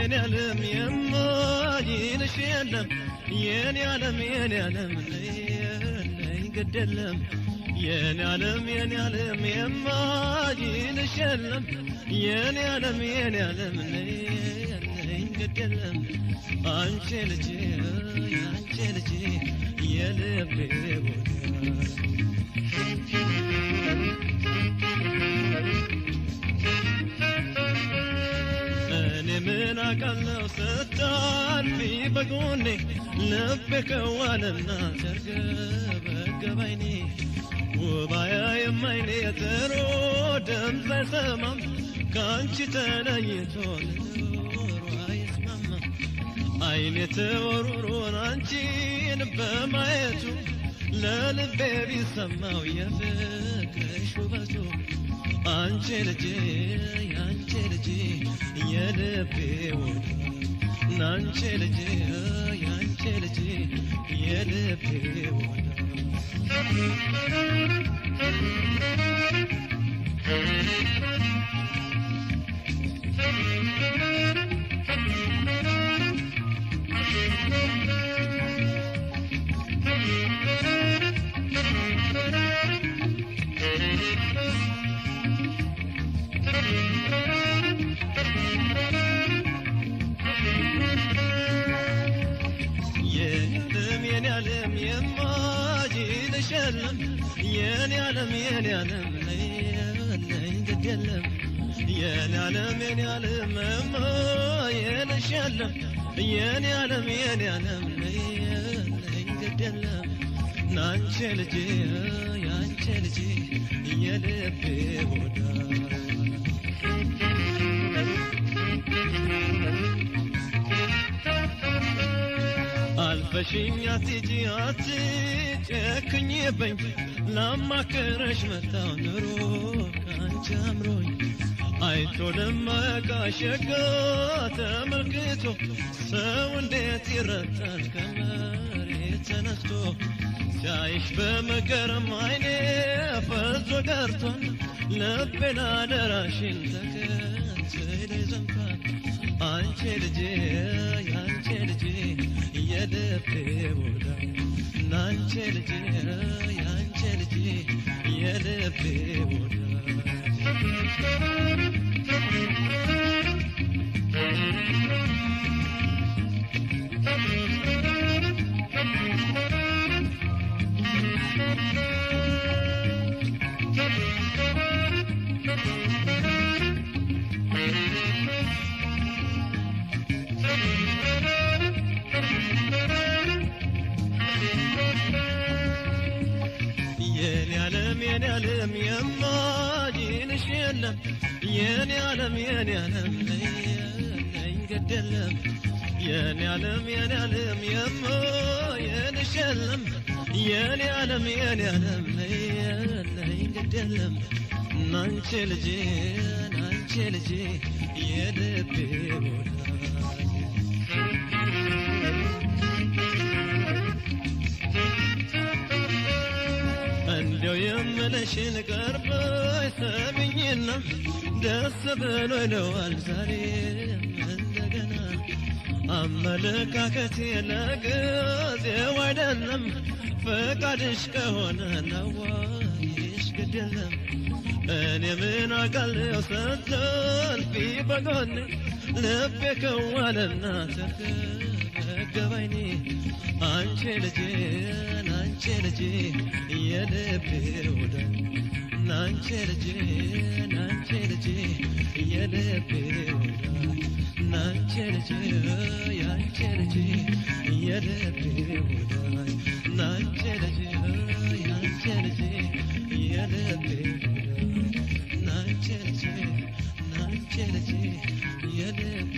يني علم يماجينش يلم يني علم لي قد اللم يني علم يماجينش يلم يني علم لي قد اللم انشلجي يا لبي من أقل ستار في بقوني لبك ولنا ترقب عيني وضايا يميني ترود مثل سمم كانش تليتون ويسمم عيني تورون عنشين بمعيتو لا لبي بيسمى ويفكر شوبتو አንቺልጂ የልቤ ወዳ ናንቺልጂ የልቤ ወዳ يني علم قد يلم يني علم ما ينشلم يني علم قد يلم نانشلجي يا لبي ودا الفشينيا تجياتي تكني بين لما كرش متاو نروح كان جامروي ايتو لما كاشقا تملكتو سونديت يرتان كماري تنختو شايش بمقرم عيني فزو قرطن لبنا دراشين تكنت لي زنفان አንቺልጂ የልቤ ወዳ ናንቺልጂ የልቤ ወዳ يني علم يماجينش يلم يني علم لي قد اللم يني علم يما ينش يلم يني علم لي قد اللم نانشلجي يا لبي ودا እንደው የምልሽን ቀርቦ ሰሚኝና ደስ ብሎኛል ዛሬ እንደገና አመለካከቴ ለጊዜው አይደለም ፈቃድሽ ከሆነ ነው ግድ የለም እኔ ምን አውቃለሁ ስትልፊ በጎኔ ልቤ ከዋለና ተገባ ዓይኔ አንቺ ልጄ የልቤ ወዳጅ ናንቺ ልጄ የልቤ ወዳጅ ናንቺ ልጄ የልቤ ወዳጅ ናንቺ ልጄ የልቤ ወዳጅ ናንቺ ልጅ ናንቺ ልጅ የልቤ